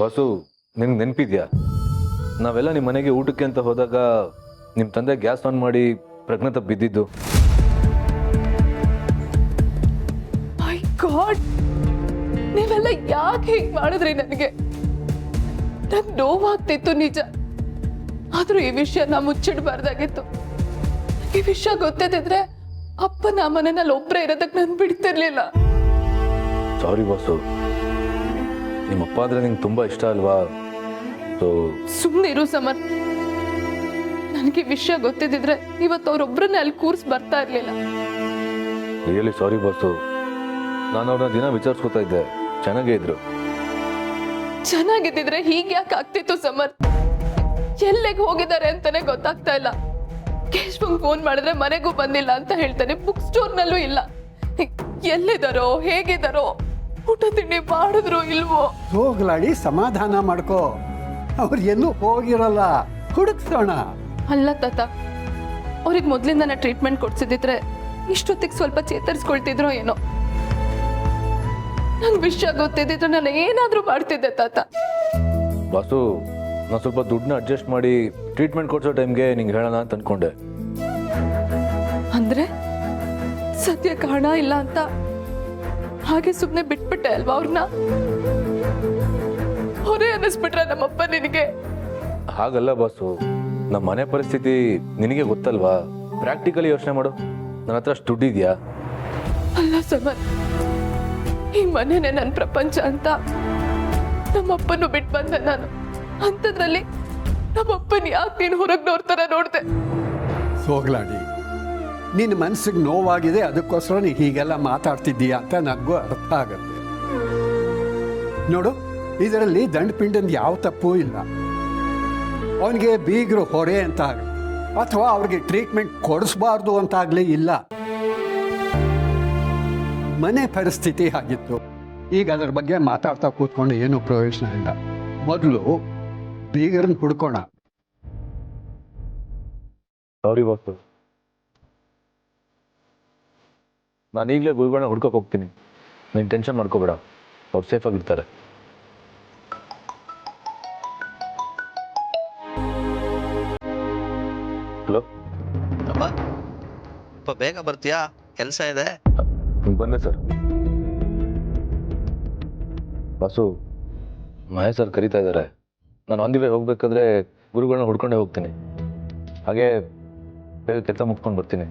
Boss, ನಿನ್ಗೆ ನೆನಪಿದ್ಯಾ? ನಾವೆಲ್ಲ ನಿಮ್ಮ ಮನೆಗೆ ಊಟಕ್ಕೆ ಅಂತ ಹೋದಾಗ ನಿಮ್ಮ ತಂದೆ ಗ್ಯಾಸ್ ಆನ್ ಮಾಡಿ ಪ್ರಜ್ಞೆ ತಪ್ಪಿ ಬಿದ್ದಿದ್ದು. ಮೈ ಗಾಡ್, ನೀವೆಲ್ಲ ಯಾಕೆ ಹೀಗೆ ಮಾಡಿದ್ರಿ? ನನಗೆ ನೋವಾಗ್ತಿತ್ತು ನಿಜ, ಆದ್ರೂ ಈ ವಿಷಯ ನಾ ಮುಚ್ಚಿಡ್ಬಾರ್ದಾಗಿತ್ತು. ಈ ವಿಷಯ ಗೊತ್ತಿದ್ರೆ ಅಪ್ಪ ನಾ ಮನೆಯಲ್ಲಿ ಒಬ್ಬರೇ ಇರೋದಕ್ಕೆ ನಾನು ಬಿಡ್ತಿರ್ಲಿಲ್ಲ. ಸಾರಿ ಬಾಸು, ನಿಮ್ಮಪ್ಪ ಅಂದರೆ ನಿಂಗೆ ತುಂಬ ಇಷ್ಟ ಅಲ್ವಾ? ಸೊ ಸುಮ್ಮನೆ ಇರು ಸಮರ್. ನನಗೆ ವಿಷಯ ಗೊತ್ತಿದ್ರೆ ಇವತ್ತು ಅವ್ರೊಬ್ಬರನ್ನ ಅಲ್ಲಿ ಕೂರ್ಸ್ ಬರ್ತಾ ಇರ್ಲಿಲ್ಲ. Really sorry boss. ನಾನು ಅವ್ರನ್ನ ದಿನ ವಿಚಾರಿಸ್ಕೊತಾ ಇದ್ದೆ, ಚೆನ್ನಾಗೇ ಇದ್ರು. ಚೆನ್ನಾಗಿದ್ದಿದ್ರೆ ಹೀಗೆ ಯಾಕೆ ಆಗ್ತಿತ್ತು ಸಮರ್? ಎಲ್ಲಿಗೆ ಹೋಗಿದ್ದಾರೆ ಅಂತಾನೆ ಗೊತ್ತಾಗ್ತಾ ಇಲ್ಲ. ಕೇಶವಂಗ್ ಫೋನ್ ಮಾಡಿದ್ರೆ ಮನೆಗೂ ಬಂದಿಲ್ಲ ಅಂತ ಹೇಳ್ತಾನೆ, ಬುಕ್ ಸ್ಟೋರ್ನಲ್ಲೂ ಇಲ್ಲ. ಎಲ್ಲಿದ್ದಾರೋ, ಹೇಗಿದ್ದಾರೋ, ಊಟ ತಿಂಡಿ ಮಾಡಿದ್ರು ಇಲ್ವೋ? ಹೋಗ್ಲಾಡಿ ಸಮಾಧಾನ ಮಾಡ್ಕೋ. ಅವ್ರು ಎಲ್ಲೂ ಹೋಗಿರಲ್ಲ, ಹುಡುಕ್ಸೋಣ. ಅಲ್ಲ ತಾತ, ಅವ್ರಿಗೆ ಮೊದ್ಲಿಂದಾನೆ ಟ್ರೀಟ್ಮೆಂಟ್ ಕೊಡ್ಸಿದ್ರೆ ಇಷ್ಟೊತ್ತಿಗೆ ಸ್ವಲ್ಪ ಚೇತರಿಸ್ಕೊಳ್ತಿದ್ರೋ ಏನೋ. ನಂಗೆ ವಿಷಯ ಗೊತ್ತಿದ್ದಿದ್ರೆ ನಾನು ಏನಾದ್ರೂ ಮಾಡ್ತಿದ್ದೆ ತಾತ. ಬಾಸು, ನಾನು ಸ್ವಲ್ಪ ದುಡ್ಡನ್ನ ಅಡ್ಜಸ್ಟ್ ಮಾಡಿ ಟ್ರೀಟ್ಮೆಂಟ್ ಕೊಡ್ಸೋ ಟೈಮ್ಗೆ ನಿಂಗೆ ಹೇಳೋಣ ಅಂತ ಅನ್ಕೊಂಡೆ. ಅಂದ್ರೆ ಸದ್ಯಕ್ಕೆ ಹಣ ಇಲ್ಲ ಅಂತ ಹಾಗೆ ಸುಮ್ಮನೆ ಬಿಟ್ಬಿಟ್ಟೆ ಅಲ್ವಾ ಅವ್ರನ್ನ? ಹೊರೆ ಅನ್ನಿಸ್ಬಿಟ್ರೆ ನಮ್ಮಪ್ಪ ನಿನಗೆ? ಹಾಗಲ್ಲ ಬಾಸು, ನಮ್ಮ ಮನೆ ಪರಿಸ್ಥಿತಿ ನಿನಗೆ ಗೊತ್ತಲ್ವಾ. ಪ್ರಾಕ್ಟಿಕಲಿ ಯೋಚನೆ ಮಾಡು, ನನ್ನ ಹತ್ರ ಅಷ್ಟು ದುಡ್ಡಿದ್ಯಾ? ಅಲ್ಲ ಸಮರ್, ಈ ಮನೆನೇ ನನ್ನ ಪ್ರಪಂಚ ಅಂತ ನಮ್ಮಪ್ಪನ್ನು ಬಿಟ್ಟು ಬಂದೆ ನಾನು. ಅಂಥದ್ರಲ್ಲಿ ನಮ್ಮಪ್ಪನ ಯಾಕೆ ನೀನು ಹೊರಗೆ ನೋಡ್ತಾರ ನೋಡ್ದೆ? ಹೋಗ್ಲಾಡಿ, ನಿನ್ನ ಮನಸ್ಸಿಗೆ ನೋವಾಗಿದೆ, ಅದಕ್ಕೋಸ್ಕರ ನೀನು ಹೀಗೆಲ್ಲ ಮಾತಾಡ್ತಿದ್ದೀಯ ಅಂತ ನನಗೂ ಅರ್ಥ ಆಗುತ್ತೆ. ನೋಡು, ಇದರಲ್ಲಿ ದಂಡಪಿಂಡದ ಯಾವ ತಪ್ಪೂ ಇಲ್ಲ. ಅವನಿಗೆ ಬೀಗರು ಹೊರೆ ಅಂತ ಆಗಲಿ ಅಥವಾ ಅವ್ರಿಗೆ ಟ್ರೀಟ್ಮೆಂಟ್ ಕೊಡಿಸ್ಬಾರ್ದು ಅಂತಾಗಲಿ ಇಲ್ಲ. ಮನೆ ಪರಿಸ್ಥಿತಿ ಆಗಿತ್ತು. ಈಗ ಅದ್ರ ಬಗ್ಗೆ ಮಾತಾಡ್ತಾ ಕೂತ್ಕೊಂಡು ಏನೂ ಪ್ರಯೋಜನ ಇಲ್ಲ. ಮೊದಲು ಬೀಗರನ್ನ ಹುಡ್ಕೋಣ. ಸಾರಿ ಬಾಸು, ನಾನು ಈಗಲೇ ಗುರುಗಳನ್ನ ಹುಡ್ಕೋಕೆ ಹೋಗ್ತೀನಿ. ನೀನು ಟೆನ್ಷನ್ ಮಾಡ್ಕೋಬೇಡ, ಅವ್ರು ಸೇಫಾಗಿರ್ತಾರೆ. ಹಲೋ ಅಪ್ಪ, ಬೇಗ ಬರ್ತೀಯಾ? ಕೆಲಸ ಇದೆ. ಬಂದೆ ಸರ್. ಬಾಸು, ಮಹೇಶ್ ಸರ್ ಕರೀತಾ ಇದ್ದಾರೆ. ನಾನು ಆನ್ ದಿ ವೇ ಹೋಗ್ಬೇಕಾದ್ರೆ ಗುರುಗಳನ್ನ ಹುಡ್ಕೊಂಡೇ ಹೋಗ್ತೀನಿ. ಹಾಗೆ ಬೇಗ ಕೆಲಸ ಮುಗ್ಸ್ಕೊಂಡು ಬರ್ತೀನಿ.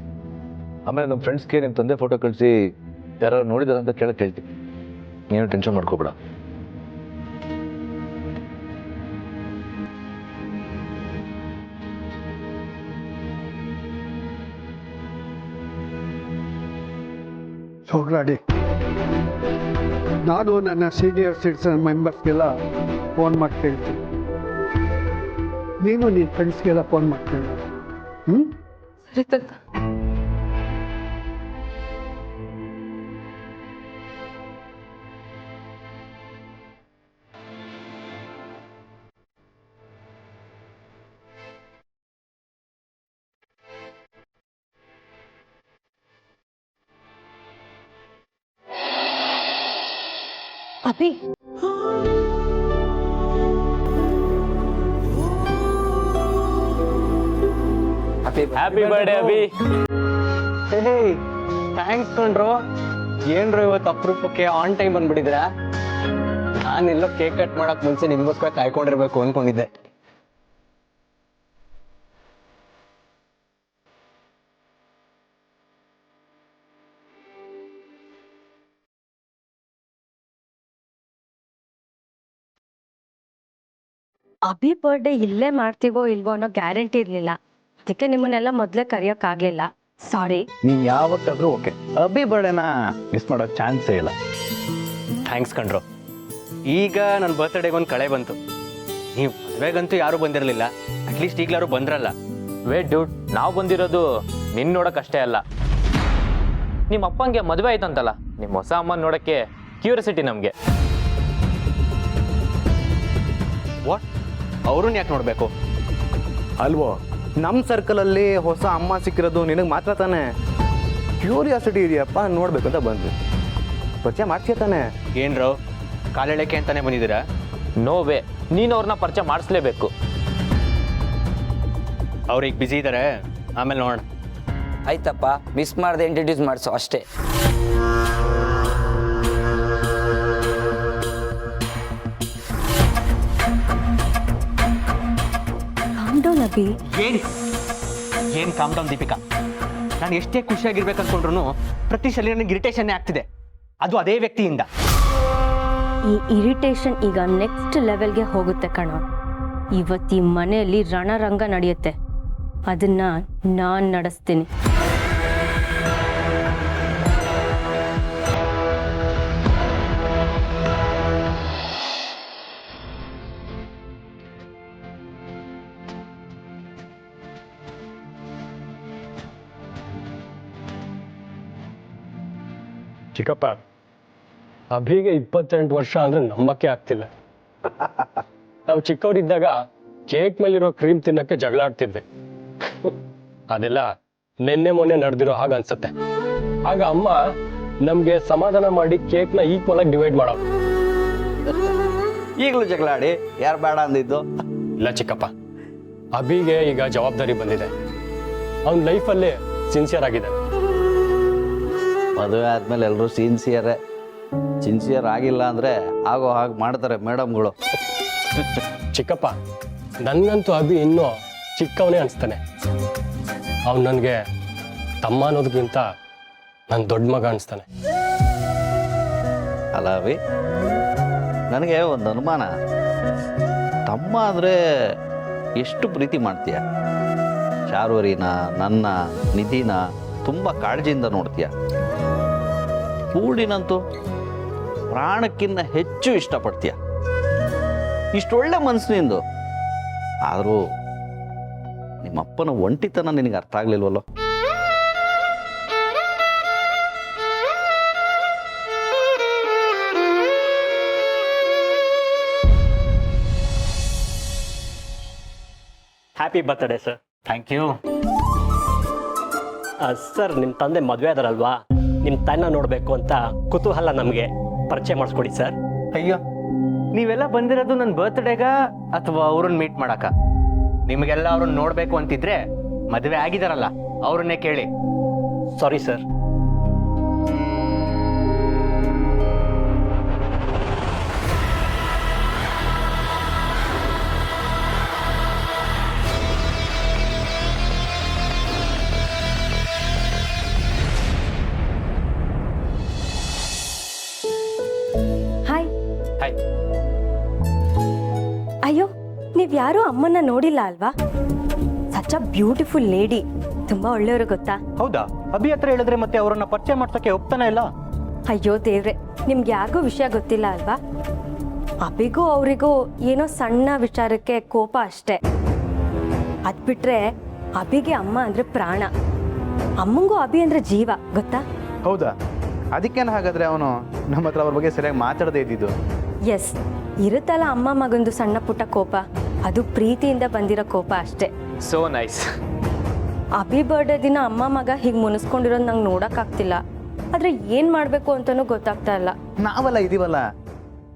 ಆಮೇಲೆ ನಮ್ಮ ಫ್ರೆಂಡ್ಸ್ಗೆ ನಿಮ್ಮ ತಂದೆ ಫೋಟೋ ಕಳಿಸಿ ಯಾರು ನೋಡಿದಾರೆ ಅಂತ ಕೇಳಕ್ಕೆ ಹೇಳ್ತೀನಿ. ನೀನು ಟೆನ್ಷನ್ ಮಾಡ್ಕೋಬೇಡ. ಹೋಗ್ಲಾಡಿ, ನಾನು ನನ್ನ ಸೀನಿಯರ್ ಸಿಟಿಸನ್ ಮೆಂಬರ್ಸ್ಗೆಲ್ಲ ಫೋನ್ ಮಾಡಿ ಕೇಳ್ತೀನಿ. ನೀನು ನಿನ್ನ ಫ್ರೆಂಡ್ಸ್ಗೆಲ್ಲ ಫೋನ್ ಮಾಡ್ತೀನಿ. ಸರಿ ತಾತ. Abhi, happy birthday Abhi. Thanks ಕಣ್ರು. ಏನ್ರು ಇವತ್ತು ಅಪರೂಪಕ್ಕೆ ಆನ್ ಟೈಮ್ ಬಂದ್ಬಿಟ್ಟಿದ್ರ? ನಾನೆಲ್ಲೋ ಕೇಕ್ ಕಟ್ ಮಾಡಕ್ ಮುಂಚೆ ನಿಮ್ಗೋಸ್ಕರ ಕಾಯ್ಕೊಂಡಿರ್ಬೇಕು ಅನ್ಕೊಂಡಿದ್ದೆ. ಅಭಿ ಬರ್ಡೇ ಇಲ್ಲೇ ಮಾಡ್ತೀವೋ ಇಲ್ವೋ ಅನ್ನೋ ಗ್ಯಾರಂಟಿ ಇರ್ಲಿಲ್ಲ. ಅದಕ್ಕೆ ನಿಮ್ಮನ್ನೆಲ್ಲ ಮೊದ್ಲೇ ಕರೆಯೋಕ್ಕಾಗ್ಲಿಲ್ಲ. ಸಾರಿ. ನೀನ್ ಯಾವತ್ತಾದ್ರೂ ಓಕೆ, ಅಭಿ ಬರ್ಡೇನ ಮಿಸ್ ಮಾಡೋ ಚಾನ್ಸೇ ಇಲ್ಲ. ಥ್ಯಾಂಕ್ಸ್ ಕಣ್ರು. ಈಗ ನನ್ನ ಬರ್ತ್ಡೇಗೆ ಒಂದು ಕಳೆ ಬಂತು. ನೀವು ಮದುವೆಗಂತೂ ಯಾರೂ ಬಂದಿರಲಿಲ್ಲ, ಅಟ್ಲೀಸ್ಟ್ ಈಗಲಾರು ಬಂದ್ರಲ್ಲ. ವೇಟ್ ಡ್ಯೂಡ್, ನಾವು ಬಂದಿರೋದು ನಿನ್ನ ನೋಡೋಕ್ಕಷ್ಟೇ ಅಲ್ಲ. ನಿಮ್ಮ ಅಪ್ಪಂಗೆ ಮದುವೆ ಆಯ್ತಂತಲ್ಲ, ನಿಮ್ಮ ಹೊಸ ಅಮ್ಮನ ನೋಡೋಕ್ಕೆ ಕ್ಯೂರಿಯಾಸಿಟಿ ನಮಗೆ. ವಾಟ್? ಅವ್ರನ್ನ ಯಾಕೆ ನೋಡಬೇಕು? ಅಲ್ವೋ, ನಮ್ಮ ಸರ್ಕಲಲ್ಲಿ ಹೊಸ ಅಮ್ಮ ಸಿಕ್ಕಿರೋದು ನಿನಗೆ ಮಾತ್ರ ತಾನೇ. ಕ್ಯೂರಿಯಾಸಿಟಿ ಇದೆಯಪ್ಪ, ನೋಡ್ಬೇಕು ಅಂತ ಬಂದ್ವಿ. ಪರಿಚಯ ಮಾಡ್ತೀಯ ತಾನೆ? ಏನ್ರೋ ಕಾಲೆಳೆಕೆ ಅಂತಾನೆ ಬಂದಿದ್ದೀರಾ? ನೋ ವೇ, ನೀನು ಅವ್ರನ್ನ ಪರಿಚಯ ಮಾಡಿಸ್ಲೇಬೇಕು. ಅವ್ರಿಗೆ ಬ್ಯುಸಿ ಇದ್ದಾರೆ, ಆಮೇಲೆ ನೋಡೋಣ. ಆಯ್ತಪ್ಪ, ಮಿಸ್ ಮಾಡದೆ ಇಂಟ್ರಡ್ಯೂಸ್ ಮಾಡಿಸು ಅಷ್ಟೇ. ಅಭಿ, ಏನು ಕಾಮ್ ಡೌನ್ ದೀಪಿಕಾ. ನಾನು ಎಷ್ಟೇ ಖುಷಿಯಾಗಿರ್ಬೇಕು ಅನ್ಕೊಂಡ್ರು ಪ್ರತಿ ಸಲ ನನಗೆ ಇರಿಟೇಷನ್ನೇ ಆಗ್ತಿದೆ, ಅದು ಅದೇ ವ್ಯಕ್ತಿಯಿಂದ. ಈ ಇರಿಟೇಷನ್ ಈಗ ನೆಕ್ಸ್ಟ್ ಲೆವೆಲ್ಗೆ ಹೋಗುತ್ತೆ ಕಣ. ಇವತ್ತು ಈ ಮನೆಯಲ್ಲಿ ರಣರಂಗ ನಡೆಯುತ್ತೆ, ಅದನ್ನ ನಾನು ನಡೆಸ್ತೀನಿ. ಚಿಕ್ಕಪ್ಪ, ಅಭಿಗೆ 28 ವರ್ಷ ಅಂದ್ರೆ ನಂಬಕ್ಕೆ ಆಗ್ತಿಲ್ಲ. ನಾವು ಚಿಕ್ಕವರಿದ್ದಾಗ ಕೇಕ್ ಮೇಲಿರೋ ಕ್ರೀಮ್ ತಿನ್ನಕ್ಕೆ ಜಗಳ ಆಡ್ತಿದ್ವಿ. ಅದೆಲ್ಲ ನಿನ್ನೆ ಮೊನ್ನೆ ನಡೆದಿರೋ ಹಾಗ ಅನ್ಸುತ್ತೆ. ಆಗ ಅಮ್ಮ ನಮ್ಗೆ ಸಮಾಧಾನ ಮಾಡಿ ಕೇಕ್ನ ಈಕ್ವಲ್ ಆಗಿ ಡಿವೈಡ್ ಮಾಡೋ. ಈಗಲೂ ಜಗಳ ಆಡಿ ಯಾರು ಬೇಡ ಅಂದಿದ್ದು? ಇಲ್ಲ ಚಿಕ್ಕಪ್ಪ, ಅಭಿಗೆ ಈಗ ಜವಾಬ್ದಾರಿ ಬಂದಿದೆ. ಅವನ ಲೈಫಲ್ಲಿ ಸಿನ್ಸಿಯರ್ ಆಗಿದೆ. ಮದುವೆ ಆದ್ಮೇಲೆ ಎಲ್ಲರೂ ಸಿನ್ಸಿಯರ್ ಆಗಿಲ್ಲ ಅಂದ್ರೆ ಆಗೋ ಹಾಗೆ ಮಾಡ್ತಾರೆ ಮೇಡಮ್ಗಳು. ಚಿಕ್ಕಪ್ಪ, ನನ್ಗಂತೂ ಅಭಿ ಇನ್ನೂ ಚಿಕ್ಕವನೇ ಅನಿಸ್ತಾನೆ. ಅವ್ನು ನನಗೆ ತಮ್ಮ ಅನ್ನೋದಕ್ಕಿಂತ ನನ್ನ ದೊಡ್ಡ ಮಗ ಅನಿಸ್ತಾನೆ. ಅಲ್ಲ ಅಭಿ, ನನಗೆ ಒಂದು ಅನುಮಾನ. ತಮ್ಮ ಅಂದರೆ ಎಷ್ಟು ಪ್ರೀತಿ ಮಾಡ್ತೀಯ? ಶಾರ್ವರಿನ, ನನ್ನ, ನಿಧಿನ ತುಂಬ ಕಾಳಜಿಯಿಂದ ನೋಡ್ತೀಯ. ಪೂರ್ಣಿನಂತೂ ಪ್ರಾಣಕ್ಕಿಂತ ಹೆಚ್ಚು ಇಷ್ಟಪಡ್ತೀಯ. ಇಷ್ಟೊಳ್ಳೆ ಮನಸ್ಸಿನಿಂದು ಆದರೂ ನಿಮ್ಮಪ್ಪನ ಒಂಟಿತನ ನಿನಗೆ ಅರ್ಥ ಆಗ್ಲಿಲ್ವಲ್ಲೋ? Happy birthday sir. Thank you. Sir, ನಿಮ್ಮ ತಂದೆ ಮದುವೆ ಆದಾರಲ್ವಾ, ನಿಮ್ಮ ತಾಯಿನ ನೋಡಬೇಕು ಅಂತ ಕುತೂಹಲ, ನಮಗೆ ಪರಿಚಯ ಮಾಡಿಸ್ಕೊಡಿ ಸರ್. ಅಯ್ಯೋ, ನೀವೆಲ್ಲ ಬಂದಿರೋದು ನನ್ನ ಬರ್ತ್ಡೇಗ ಅಥವಾ ಅವ್ರನ್ನ ಮೀಟ್ ಮಾಡಕ? ನಿಮಗೆಲ್ಲ ಅವ್ರನ್ನ ನೋಡಬೇಕು ಅಂತಿದ್ರೆ ಮದುವೆ ಆಗಿದಾರಲ್ಲ ಅವ್ರನ್ನೇ ಕೇಳಿ. Sorry sir. ಹಾಯ್. ಹಾಯ್. ಅಯ್ಯೋ, ನೀವ್ ಯಾರು ಅಮ್ಮನ್ನ ನೋಡಿಲ್ಲ ಅಲ್ವಾ? Such a beautiful lady. ತುಂಬಾ ಒಳ್ಳೆಯವರು ಗೊತ್ತಾ? ಹೌದಾ? ಅಭಿ ಹತ್ರ ಹೇಳಿದ್ರೆ ಮತ್ತೆ ಅವರನ್ನ ಪರಿಚಯ ಮಾಡ್ಸೋಕೆ ಹೋಗ್ತಾನೆ ಇಲ್ಲ. ಅಯ್ಯೋ ದೇವ್ರೆ, ನಿಮ್ಗೆ ಯಾಕೋ ವಿಷಯ ಗೊತ್ತಿಲ್ಲ ಅಲ್ವಾ? ಅಭಿಗೂ ಅವರಿಗೂ ಏನೋ ಸಣ್ಣ ವಿಚಾರಕ್ಕೆ ಕೋಪ ಅಷ್ಟೇ. ಅದ್ಬಿಟ್ರೆ ಅಭಿಗೆ ಅಮ್ಮ ಅಂದ್ರೆ ಪ್ರಾಣ. ಅಮ್ಮಂಗೂ ಅಭಿ ಅಂದ್ರೆ ಜೀವ, ಗೊತ್ತಾ? ಹೌದಾ? ಅದಕ್ಕೇನು ಹಾಗಾದ್ರೆ ಅವನು ನಮ್ಮ ಹತ್ರ ಅವ್ರ ಬಗ್ಗೆ ಸರಿಯಾಗಿ ಮಾತಾಡದೇ ಇದ್ದಿದ್ದು? ಎಸ್, ಇರುತ್ತಲ್ಲ ಅಮ್ಮ ಮಗಂದು ಸಣ್ಣ ಪುಟ್ಟ ಕೋಪ, ಅದು ಪ್ರೀತಿಯಿಂದ ಬಂದಿರೋ ಕೋಪ ಅಷ್ಟೇ. So nice. ಅಭಿ ಬರ್ಡೇ ದಿನ ಅಮ್ಮ ಮಗ ಹೀಗೆ ಮುನಿಸ್ಕೊಂಡಿರೋದು ನಂಗೆ ನೋಡೋಕ್ಕಾಗ್ತಿಲ್ಲ. ಆದರೆ ಏನು ಮಾಡಬೇಕು ಅಂತಲೂ ಗೊತ್ತಾಗ್ತಾ ಇಲ್ಲ. ನಾವೆಲ್ಲ ಇದೀವಲ್ಲ,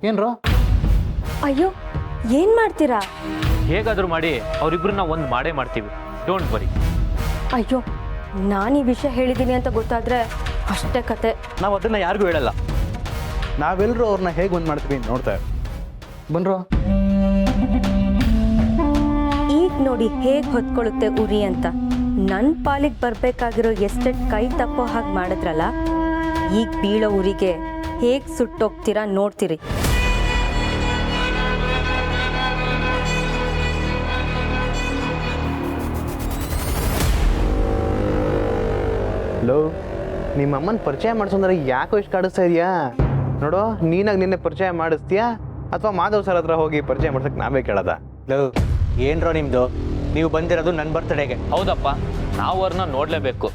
ಏನ್ರೋ? ಅಯ್ಯೋ, ಏನು ಮಾಡ್ತೀರಾ? ಹೇಗಾದರೂ ಮಾಡಿ ಅವರಿಬ್ರನ್ನ ಒಂದು ಮಾಡೇ ಮಾಡ್ತೀವಿ, ಡೋಂಟ್ ವರಿ. ಅಯ್ಯೋ, ನಾನು ಈ ವಿಷಯ ಹೇಳಿದ್ದೀನಿ ಅಂತ ಗೊತ್ತಾದರೆ ಅಷ್ಟೇ ಕತೆ. ನಾವು ಅದನ್ನ ಯಾರಿಗೂ ಹೇಳಲ್ಲ. ನಾವೆಲ್ಲರೂ ಅವ್ರನ್ನ ಹೇಗೆ ಒಂದು ಮಾಡ್ತೀವಿ ನೋಡ್ತಾ ಬನ್ರೋ. ಈಗ ನೋಡಿ ಹೇಗೆ ಹೊತ್ಕೊಳ್ಳುತ್ತೆ ಉರಿ ಅಂತ. ನನ್ನ ಪಾಲಿಗೆ ಬರಬೇಕಾಗಿರೋ ಎಷ್ಟೆಷ್ಟು ಕೈ ತಪ್ಪೋ ಹಾಗೆ ಮಾಡಿದ್ರಲ್ಲ, ಈಗ ಬೀಳೋ ಉರಿಗೆ ಹೇಗೆ ಸುಟ್ಟೋಗ್ತೀರಾ ನೋಡ್ತೀರಿ. ಹಲೋ, ನಿಮ್ಮ ಅಮ್ಮನ ಪರಿಚಯ ಮಾಡಿಸೋದ್ರೆ ಯಾಕೋ ಇಷ್ಟು ಕಾಡಿಸ್ತಾ ಇದೆಯಾ? ನೋಡೋ, ನೀನಾಗಿ ನಿನ್ನೆ ಪರಿಚಯ ಮಾಡಿಸ್ತೀಯಾ ಅಥವಾ ಮಾಧವ್ ಸರ್ ಹತ್ರ ಹೋಗಿ ಪರಿಚಯ ಮಾಡ್ಸಕ್ಕೆ ನಾವೇ ಕೇಳೋದ? ಏನ್ರೋ ನಿಮ್ದು? ನೀವು ಬಂದಿರೋದು ನನ್ನ ಬರ್ತ್ಡೇಗೆ. ಹೌದಪ್ಪ, ನಾವು ಅವ್ರನ್ನ ನೋಡಲೇಬೇಕು.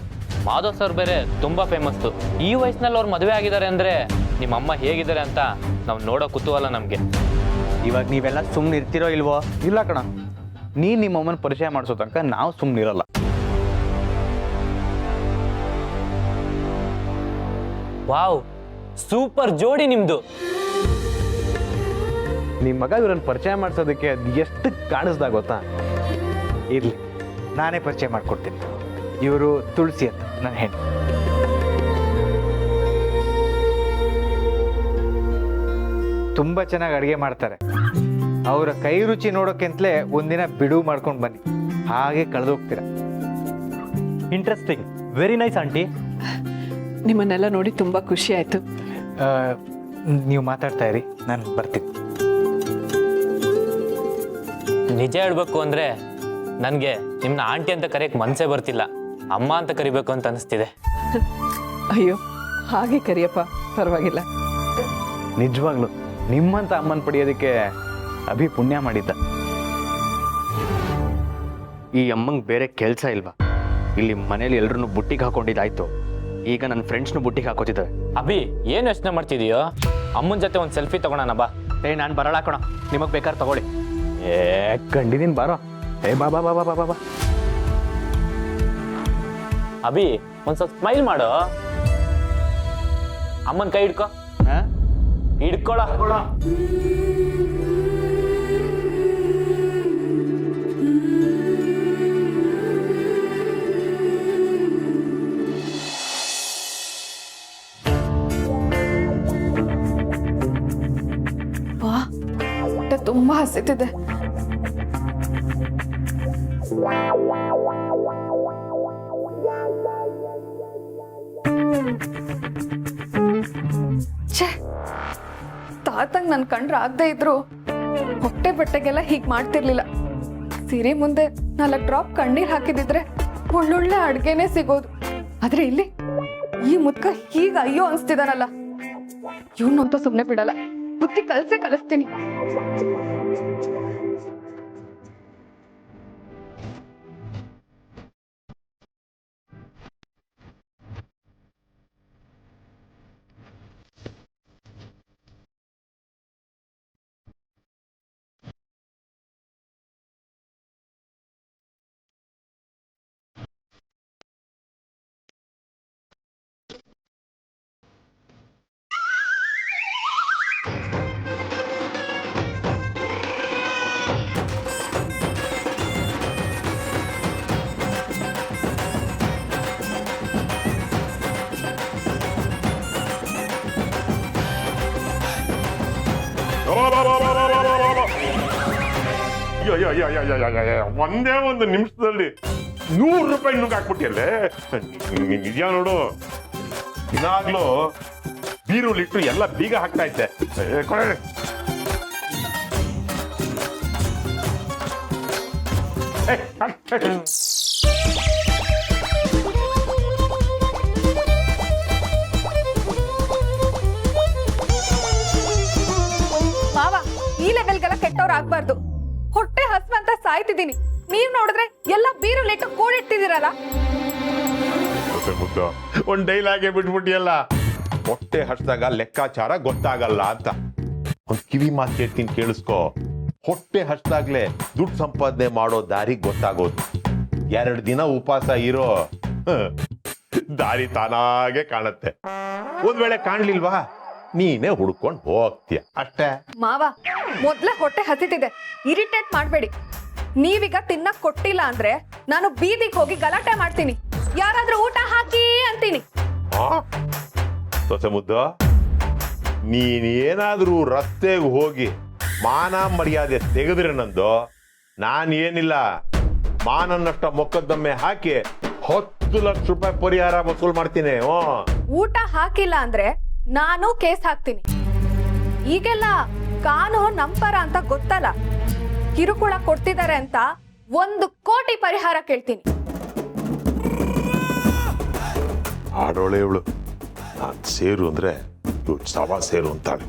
ಮಾಧವ್ ಸರ್ ಬೇರೆ ತುಂಬ ಫೇಮಸ್ಸು. ಈ ವಯಸ್ಸಿನಲ್ಲಿ ಅವ್ರು ಮದುವೆ ಆಗಿದ್ದಾರೆ ಅಂದರೆ ನಿಮ್ಮ ಅಮ್ಮ ಹೇಗಿದ್ದಾರೆ ಅಂತ ನಾವು ನೋಡೋ ಕುತೂಹಲ ನಮಗೆ. ಇವಾಗ ನೀವೆಲ್ಲ ಸುಮ್ಮನೆ ಇರ್ತಿರೋ ಇಲ್ವೋ? ಇಲ್ಲ ಕಣ, ನೀನು ನಿಮ್ಮ ಅಮ್ಮನ ಪರಿಚಯ ಮಾಡಿಸೋ ತನಕ ನಾವು ಸುಮ್ಮನಿರಲ್ಲ. ವಾವ್, ಸೂಪರ್ ಜೋಡಿ ನಿಮ್ದು. ನಿಮ್ಮ ಮಗ ಇವ್ರನ್ನ ಪರಿಚಯ ಮಾಡಿಸೋದಕ್ಕೆ ಅದು ಎಷ್ಟು ಕಾಣಿಸ್ದಾಗ ಗೊತ್ತಾ? ಇರಲಿ, ನಾನೇ ಪರಿಚಯ ಮಾಡ್ಕೊಡ್ತೀನಿ. ಇವರು ತುಳಸಿ ಅಂತ ನನ್ನ ಹೆಣ್ಣು. ತುಂಬ ಚೆನ್ನಾಗಿ ಅಡುಗೆ ಮಾಡ್ತಾರೆ. ಅವರ ಕೈ ರುಚಿ ನೋಡೋಕ್ಕಿಂತಲೇ ಒಂದಿನ ಬಿಡುವು ಮಾಡ್ಕೊಂಡು ಬನ್ನಿ, ಹಾಗೆ ಕಳೆದೋಗ್ತೀರ. Interesting, very nice aunty. ನಿಮ್ಮನ್ನೆಲ್ಲ ನೋಡಿ ತುಂಬ ಖುಷಿ ಆಯಿತು. ನೀವು ಮಾತಾಡ್ತಾ ಇರಿ, ನಾನು ಬರ್ತೀನಿ. ನಿಜ ಹೇಳ್ಬೇಕು ಅಂದರೆ ನನಗೆ ನಿಮ್ಮನ್ನ ಆಂಟಿ ಅಂತ ಕರೆಯೋಕ್ಕೆ ಮನಸ್ಸೇ ಬರ್ತಿಲ್ಲ. ಅಮ್ಮ ಅಂತ ಕರಿಬೇಕು ಅಂತ ಅನಿಸ್ತಿದೆ. ಅಯ್ಯೋ, ಹಾಗೆ ಕರಿಯಪ್ಪ, ಪರವಾಗಿಲ್ಲ. ನಿಜವಾಗ್ಲು ನಿಮ್ಮಂತ ಅಮ್ಮನ ಪಡೆಯೋದಕ್ಕೆ ಅಭಿ ಪುಣ್ಯ ಮಾಡಿದ್ದ. ಈ ಅಮ್ಮಂಗೆ ಬೇರೆ ಕೆಲಸ ಇಲ್ವಾ? ಇಲ್ಲಿ ಮನೇಲಿ ಎಲ್ಲರನ್ನು ಬುಟ್ಟಿಗೆ ಹಾಕೊಂಡಿದ್ದಾಯ್ತು, ಈಗ ನನ್ನ ಫ್ರೆಂಡ್ಸ್ನು ಬುಟ್ಟಿಗೆ ಹಾಕೋತಿದ್ದಾರೆ. ಅಭಿ, ಏನು ಯೋಚನೆ ಮಾಡ್ತಿದೀಯೋ? ಅಮ್ಮನ ಜೊತೆ ಒಂದು ಸೆಲ್ಫಿ ತಗೊಳೋಣ ಬಾ. ನಾನು ಬರಲ್ಲ ಕಣ, ನಿಮಗೆ ಬೇಕಾದ್ರೆ ತಗೊಳ್ಳಿ. ಕಂಡಿದ್ದೀನಿ, ಬಾರೋ. ಬಾ ಬಾ ಬಾ ಬಾ ಬಾ ಬಾ. ಅಭಿ, ಒಂದು ಸ್ವಲ್ಪ ಸ್ಮೈಲ್ ಮಾಡು. ಅಮ್ಮನ ಕೈ ಹಿಡ್ಕೊ. ಹಿಡ್ಕೊಳ. ವಾ, ಹೊಟ್ಟೆ ತುಂಬಾ ಹಸಿತಿದೆ. ಛೇ, ತಾತಂಗ್ ನನ್ ಕಂಡ್ರೆ ಆಗದೆ ಇದ್ರು ಹೊಟ್ಟೆ ಬಟ್ಟೆಗೆಲ್ಲ ಹೀಗ್ ಮಾಡ್ತಿರ್ಲಿಲ್ಲ. ಸೀರೆ ಮುಂದೆ 4 ಡ್ರಾಪ್ ಕಣ್ಣೀರ್ ಹಾಕಿದಿದ್ರೆ ಒಳ್ಳೊಳ್ಳೆ ಅಡ್ಗೆನೆ ಸಿಗೋದು. ಆದ್ರೆ ಇಲ್ಲಿ ಈ ಮುದ್ಕ ಹೀಗ ಅಯ್ಯೋ ಅನ್ಸ್ತಿದಾನಲ್ಲ, ಇವ್ನಂತೂ ಸುಮ್ನೆ ಬಿಡಲ್ಲ, ಬುದ್ಧಿ ಕಲಿಸ್ತೀನಿ. ಒಂದೇ ಒಂದು ನಿಮಿಷದಲ್ಲಿ 100 ರೂಪಾಯಿ ನುಗ್ಗ ಹಾಕ್ಬಿಟ್ಟಿಯಲ್ಲೇ. ನಿಜ ನೋಡು, ಇನ್ನಾಗ್ಲೂ ಬೀರುಲಿಟ್ಟು ಎಲ್ಲ ಬೀಗ ಹಾಕ್ತಾ ಇದ್ದೆ. ಮಾವ, ಈ ಲೆವೆಲ್ಗೆಲ್ಲ ಕೆಟ್ಟವ್ರು ಆಗ್ಬಾರ್ದು. ಹೊಟ್ಟೆ ಹಸ್ವಂತ ಸಾಯ್ತಿದ್ದೀನಿ, ನೀವ್ ನೋಡಿದ್ರೆ ಎಲ್ಲ ಬೀರುಲಿಟ್ಟು ಕೂಡಿಟ್ಟಿದ್ದೀರಲ್ಲ. ಮುದ್ದ ಒಂದ್ ಡೈಲಾಗೆ ಬಿಟ್ಬಿಟ್ಟಿಯಲ್ಲ, ಹೊಟ್ಟೆ ಹಸ್ದಾಗ ಲೆಕ್ಕಾಚಾರ ಗೊತ್ತಾಗಲ್ಲ ಅಂತ. ಒಂದ್ ಕಿವಿ ಮಾತು ಕೇಳ್ತೀನಿ, ಕೇಳಿಸ್ಕೊ. ಹೊಟ್ಟೆ ಹಸ್ದಾಗ್ಲೆ ದುಡ್ಡು ಸಂಪಾದನೆ ಮಾಡೋ ದಾರಿ ಗೊತ್ತಾಗೋದು. 2 ದಿನ ಉಪವಾಸ ಇರೋ ದಾರಿ ತಾನಾಗೆ ಕಾಣತ್ತೆ. ಒಂದ್ ವೇಳೆ ಕಾಣ್ಲಿಲ್ವಾ, ನೀನೇ ಹುಡ್ಕೊಂಡು ಹೋಗ್ತೀಯ ಅಷ್ಟೇ. ಮಾವ, ಮೊದ್ಲೇ ಹೊಟ್ಟೆ ಹಸಿತಿದೆ, ಇರಿಟೇಟ್ ಮಾಡ್ಬೇಡಿ. ನೀವೀಗ ತಿನ್ನಕ್ ಕೊಟ್ಟಿಲ್ಲ ಅಂದ್ರೆ ನಾನು ಬೀದಿಗೆ ಹೋಗಿ ಗಲಾಟೆ ಮಾಡ್ತೀನಿ, ಯಾರಾದ್ರೂ ಊಟ ಹಾಕಿ ಅಂತೀನಿ. ಸೊಸೆ ಮುದ್ದ, ನೀನೇನಾದ್ರೂ ರಸ್ತೆಗೆ ಹೋಗಿ ಮಾನ ಮರ್ಯಾದೆ ತೆಗೆದ್ರೆ ನಂದು, ನಾನೇನಿಲ್ಲ ಮಾನನ್ನಷ್ಟ ಮೊಕದ್ದಮೆ ಹಾಕಿ 10 ಲಕ್ಷ ರೂಪಾಯಿ ಪರಿಹಾರ ವಸೂಲ್ ಮಾಡ್ತೀನಿ. ಊಟ ಹಾಕಿಲ್ಲ ಅಂದ್ರೆ ನಾನು ಕೇಸ್ ಹಾಕ್ತೀನಿ. ಈಗೆಲ್ಲ ಕಾನೂನು ನಂಪರ ಅಂತ ಗೊತ್ತಲ್ಲ, ಕಿರುಕುಳ ಕೊಡ್ತಿದ್ದಾರೆ ಅಂತ 1 ಕೋಟಿ ಪರಿಹಾರ ಕೇಳ್ತೀನಿ. ಆಡೋಳೆ ಇವಳು, ನಾನ್ ಸೇರು ಅಂದ್ರೆ ಸವಾ ಸೇರು ಅಂತಾಳೆ.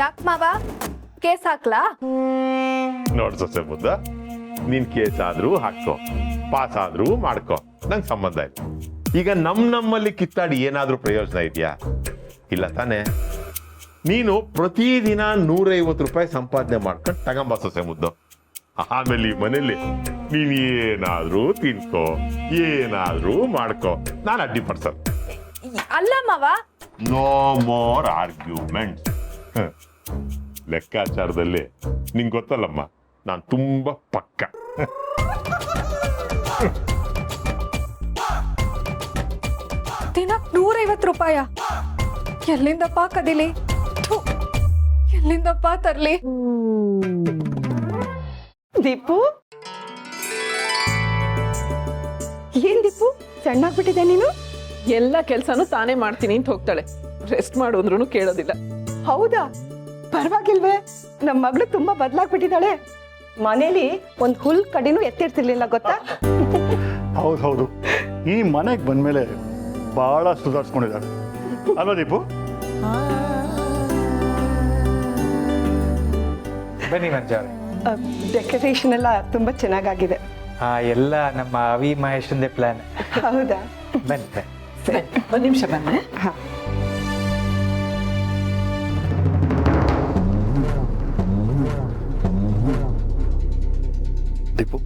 ಯಾಕ್ ಮಾವ, ಕೇಸ್ ಹಾಕ್ಲಾ? ನೋಡ್ ಸೊಸೆ ಮುದ್ದ, ನೀನ್ ಕೇಸ್ ಆದ್ರೂ ಹಾಕೋ, ಪಾಸ್ ಆದ್ರೂ ಮಾಡ್ಕೋ, ನಂಗೆ ಸಂಬಂಧ ಇಲ್ಲ. ಈಗ ನಮ್ಮಲ್ಲಿ ಕಿತ್ತಾಡಿ ಏನಾದ್ರೂ ಪ್ರಯೋಜನ ಇದೆಯಾ? ಇಲ್ಲ ತಾನೆ. ನೀನು ಪ್ರತಿದಿನ 150 ರೂಪಾಯಿ ಸಂಪಾದನೆ ಮಾಡ್ಕೊಂಡು ತಗೊಂಬ ಸೊಸೆ ಮುದ್ದು. ಆಮೇಲೆ ಈ ಮನೇಲಿ ನೀನ್ ಏನಾದ್ರೂ ತಿನ್ಕೋ, ಏನಾದ್ರೂ ಮಾಡ್ಕೋ, ನಾನು ಅಡ್ಡಿಪಡಿಸಲ್ಲ. ಅಲ್ಲ ಮಾವ, ನೋ ಮೋರ್ ಆರ್ಗ್ಯುಮೆಂಟ್. ಲೆಕ್ಕಾಚಾರದಲ್ಲಿ ನಿಂಗೆ ಗೊತ್ತಲ್ಲಮ್ಮ, ನಾನು ತುಂಬಾ ಪಕ್ಕ. ದಿನಕ್ಕೆ 150 ರೂಪಾಯ ಎಲ್ಲಿಂದಪ್ಪ ಕದಿಲಿ? ಥು, ಎಲ್ಲಿಂದಪ್ಪ ತರ್ಲಿ? ದೀಪು, ಏನ್ ದೀಪು ಸಣ್ಣಾಗ್ಬಿಟ್ಟಿದೆ ನೀನು? ಎಲ್ಲ ಕೆಲ್ಸನೂ ತಾನೇ ಮಾಡ್ತೀನಿ ಅಂತ ಹೋಗ್ತಾಳೆ. ರೆಸ್ಟ್ ಮಾಡು ಅಂದ್ರೂ ಕೇಳೋದಿಲ್ಲ. ಹೌದಾ? ಪರವಾಗಿಲ್ವೇ? ನಮ್ಮ ಮಗಳು ತುಂಬಾ ಬದಲಾಗ್ಬಿಟ್ಟಿದ್ದಾಳೆ. ಮನೇಲಿ ಒಂದ್ ಹುಲ್ ಕಡಿನೂ ಎತ್ತಿರ್ತಿರ್ಲಿಲ್ಲ ಗೊತ್ತಾ? ಹೌದು, ಈ ಮನೆಗೆ ಬಂದ್ಮೇಲೆ ಬಹಳ ಸುಧಾರಿಸ್ಕೊಂಡಿದ್ದಾರೆ ಅಲ್ವಾ ದೀಪು? ಬನ್ನಿ ಮಂಜಾಳೆ. ಡೆಕೋರೇಷನ್ ಎಲ್ಲ ತುಂಬಾ ಚೆನ್ನಾಗಾಗಿದೆ. ಎಲ್ಲ ನಮ್ಮ ಅವಿ ಮಹೇಶಂದೇ ಪ್ಲಾನ್. ಹೌದಾ? ಬನ್ನಿ. ಒಂದ್ ನಿಮಿಷ ಬಂದೆ. ದೀಪು,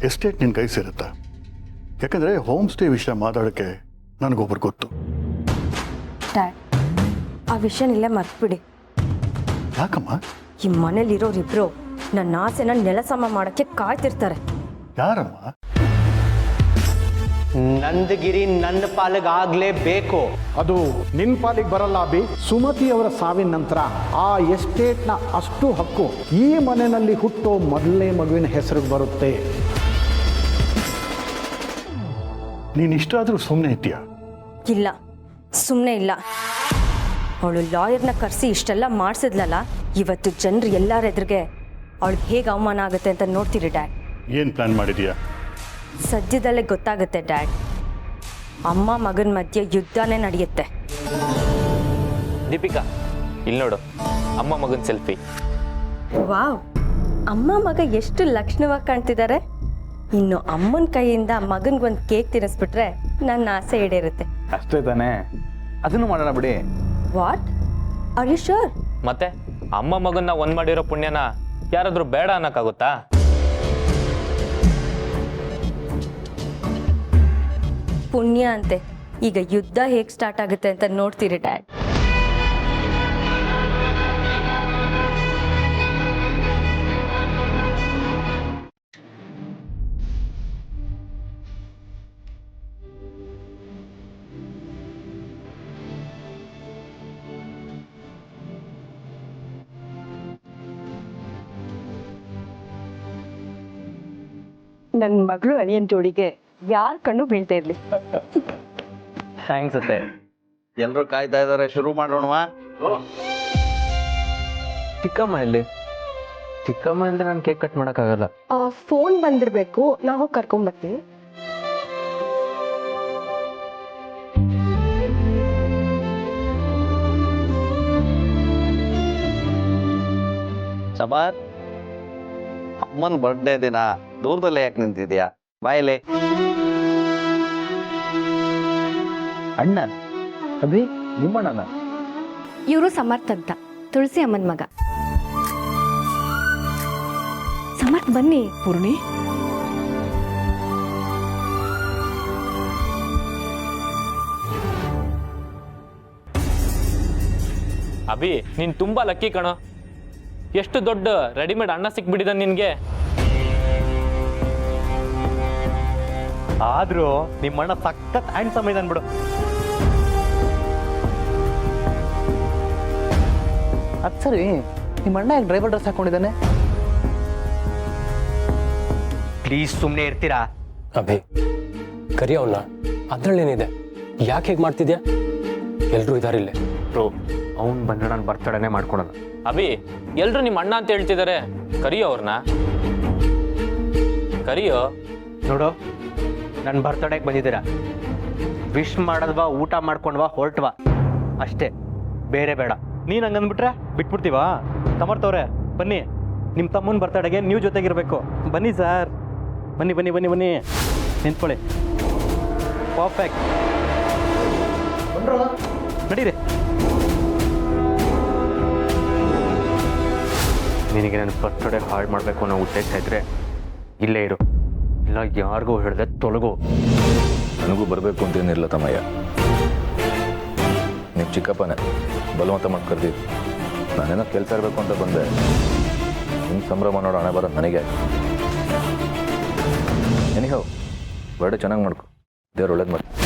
ಎಸ್ಟೇಟ್ ನಿನ್ನ ಕೈ ಸೇರುತ್ತಾ? ಯಾಕಂದ್ರೆ ಹೋಮ್ ಸ್ಟೇ ವಿಷಯ ಮಾತಾಡೋಕ್ಕೆ ನನಗೊಬ್ಬರು ಗೊತ್ತು. ಡ್ಯಾಡ್, ಆ ವಿಷಯನೆಲ್ಲ ಮರ್ತ್ಬಿಡಿ. ಯಾಕಮ್ಮ? ಈ ಮನೇಲಿರೋರಿಬ್ರು ನನ್ನ ಆಸೆನ ನೆಲಸಮ ಮಾಡಕ್ಕೆ ಕಾಯ್ತಿರ್ತಾರೆ. ಯಾರಮ್ಮ? ನಂದಗಿರಿ ನನ್ನ ಪಾಲಿಗಾಗ್ಲೇಬೇಕು. ಅದು ನಿನ್ನ ಪಾಲಿಗೆ ಬರಲ್ಲ ಅಭಿ. ಸುಮತಿ ಅವರ ಸಾವಿನ ನಂತರ ಆ ಎಸ್ಟೇಟ್ನ ಅಷ್ಟು ಹಕ್ಕು ಈ ಮನೆಯಲ್ಲಿ ಹುಟ್ಟೋ ಮೊದಲನೇ ಮಗುವಿನ ಹೆಸರಿಗೆ ಬರುತ್ತೆ. ನೀನು ಇಷ್ಟ ಆದರೂ ಸುಮ್ಮನೆ ಇದ್ದೀಯಾ? ಇಲ್ಲ, ಸುಮ್ಮನೆ ಇಲ್ಲ. ಅವಳು ಲಾಯರ್ನ ಕರೆಸಿ ಇಷ್ಟೆಲ್ಲ ಮಾಡಿಸಿದ್ಲಲ್ಲ, ಇವತ್ತು ಜನರು ಎಲ್ಲರ ಎದುರಿಗೆ ಅವಳಿಗೆ ಹೇಗೆ ಅವಮಾನ ಆಗುತ್ತೆ ಅಂತ ನೋಡ್ತೀರಿ ಡ್ಯಾಡ್. ಏನು ಪ್ಲಾನ್ ಮಾಡಿದೀಯಾ? ಸದ್ಯದಲ್ಲೇ ಗೊತ್ತಾಗುತ್ತೆ ಡ್ಯಾಡ್. ಅಮ್ಮ ಮಗನ ಮಧ್ಯೆ ಯುದ್ಧನೇ ನಡೆಯುತ್ತೆ. ದೀಪಿಕಾ, ಇಲ್ಲಿ ನೋಡು, ಅಮ್ಮ ಮಗನ ಸೆಲ್ಫಿ. ವಾವ್, ಅಮ್ಮ ಮಗ ಎಷ್ಟು ಲಕ್ಷಣವಾಗಿ ಕಾಣ್ತಿದ್ದಾರೆ. ಇನ್ನು ಅಮ್ಮನ ಕೈಯಿಂದ ಮಗನ್ಗೊಂದು ಕೇಕ್ ತಿನ್ನಿಸ್ಬಿಟ್ರೆ ನನ್ನ ಆಸೆ ಈಡೇರುತ್ತೆ. ಅಷ್ಟೇ ತಾನೇ, ಅದನ್ನು ಮಾಡೋಣ ಬಿಡಿ. What are you sure? ಮತ್ತೆ ಅಮ್ಮ ಮಗನ್ನ ಒಂದ್ ಮಾಡಿರೋ ಪುಣ್ಯನ ಯಾರಾದ್ರೂ ಬೇಡ ಅನ್ನಕ್ಕಾಗುತ್ತಾ? ಪುಣ್ಯ ಅಂತೆ. ಈಗ ಯುದ್ಧ ಹೇಗೆ ಸ್ಟಾರ್ಟ್ ಆಗುತ್ತೆ ಅಂತ ನೋಡ್ತೀರಿ ಡ್ಯಾಡ್. ನನ್ನ ಮಗಳು ಅಳಿಯನ್ ಜೋಡಿಗೆ ಯಾರ ಕಣ್ಣು ಬೀಳ್ತಾ ಇರ್ಲಿ. ಥ್ಯಾಂಕ್ಸ್ ಅತ್ತೆ. ಎಲ್ರು ಕಾಯ್ತಾ ಇದಾರೆ, ಶುರು ಮಾಡೋಣವಾ? ಚಿಕ್ಕಮ್ಮ ಇಲ್ಲಿ. ಚಿಕ್ಕಮ್ಮ ಅಂದ್ರೆ ನಾನು ಕೇಕ್ ಕಟ್ ಮಾಡೋಕ್ಕಾಗಲ್ಲ. ಫೋನ್ ಬಂದಿರಬೇಕು, ನಾವು ಕರ್ಕೊಂಡ್ಬರ್ತೀವಿ. ಸಮರ್, ಅಮ್ಮನ ಬರ್ಡೇ ದಿನ ದೂರದಲ್ಲೇ ಯಾಕೆ ನಿಂತಿದ್ಯಾ? ಬಾಯಲೆ. ಅಣ್ಣ ಅಭಿ, ನಿಮ್ಮಣ್ಣನ? ಇವರು ಸಮರ್ಥ್ ಅಂತ, ತುಳಸಿ ಅಮ್ಮನ ಮಗ. ಸಮರ್ಥ್ ಬನ್ನಿ. ಪೂರ್ಣಿ, ಅಭಿ, ನೀನ್ ತುಂಬಾ ಲಕ್ಕಿ ಕಣೋ. ಎಷ್ಟು ದೊಡ್ಡ ರೆಡಿಮೇಡ್ ಅಣ್ಣ ಸಿಕ್ಬಿಟ್ಟಿದ ನಿನ್ಗೆ. ಆದ್ರೂ ನಿಮ್ಮಣ್ಣ ಸಖತ್ ಹ್ಯಾಂಡ್ಸಮ್ ಇದ್ದಾನೆ ಬಿಡು. ಅದು ಸರಿ, ನಿಮ್ಮಣ್ಣ ಯಾಕೆ ಡ್ರೈವರ್ ಡ್ರೆಸ್ ಹಾಕೊಂಡಿದ್ದಾನೆ? ಪ್ಲೀಸ್ ಸುಮ್ಮನೆ ಇರ್ತೀರಾ? ಅಭಿ, ಕರಿ ಅವನ್ನ. ಅದ್ರಲ್ಲೇನಿದೆ? ಯಾಕೆ ಹೇಗೆ ಮಾಡ್ತಿದ್ಯಾ? ಎಲ್ರೂ ಇದಾರಿಲ್ಲೇ. ಬ್ರೋ, ಅವ್ನು ಬಂದ್ರೆ ನಾನು ಬರ್ತಡೇನೆ ಮಾಡ್ಕೊಳೋಣ. ಅಭಿ, ಎಲ್ರು ನಿಮ್ಮ ಅಣ್ಣ ಅಂತ ಹೇಳ್ತಿದ್ದಾರೆ, ಕರಿಯೋ ಅವ್ರನ್ನ. ಕರಿಯೋ. ನೋಡು, ನನ್ನ ಬರ್ತಡೇಗೆ ಬಂದಿದ್ದೀರಾ, ವಿಶ್ ಮಾಡೋದ್ವಾ, ಊಟ ಮಾಡ್ಕೊಂಡ್ವಾ, ಹೊರಟ್ವಾ ಅಷ್ಟೇ, ಬೇರೆ ಬೇಡ. ನೀನು ಹಂಗಂದ್ಬಿಟ್ರೆ ಬಿಟ್ಬಿಡ್ತೀವಾ? ಸಮರ್ಥವ್ರೆ ಬನ್ನಿ, ನಿಮ್ಮ ತಮ್ಮನ ಬರ್ತಡೇಗೆ ನೀವು ಜೊತೆಗಿರ್ಬೇಕು. ಬನ್ನಿ ಸರ್, ಬನ್ನಿ ಬನ್ನಿ ಬನ್ನಿ ಬನ್ನಿ, ನಿಂತ್ಕೊಳ್ಳಿ. ಪರ್ಫೆಕ್ಟ್, ನಡೀರಿ. ನಿನಗೆ ನನ್ನ ಬರ್ತಡೇ ಹಾಳು ಮಾಡಬೇಕು ಅನ್ನೋ ಉದ್ದೇಶ ಇದ್ರೆ ಇಲ್ಲೇ ಇರು, ಇಲ್ಲ ಯಾರಿಗೂ ಹೇಳಿದೆ ತೊಲಗು. ನನಗೂ ಬರಬೇಕು ಅಂತೇನಿಲ್ಲ ತಮ್ಮಯ್ಯ. ನೀವು ಚಿಕ್ಕಪ್ಪನೇ ಬಲವಂತ ಮಾಡಿ ಕರೆದಿದ್ದು. ನಾನೇನೋ ಕೆಲಸ ಇರಬೇಕು ಅಂತ ಬಂದೆ. ನಿಮ್ಮ ಸಂಭ್ರಮ ನೋಡೋ ಹಣೆ ಬರೋದು ನನಗೆ. ಎನಿಹೋ ಬರ್ಡೇ ಚೆನ್ನಾಗಿ ಮಾಡ್ಕೊ. ದೇವ್ರು ಒಳ್ಳೇದು ಮಾಡಿ.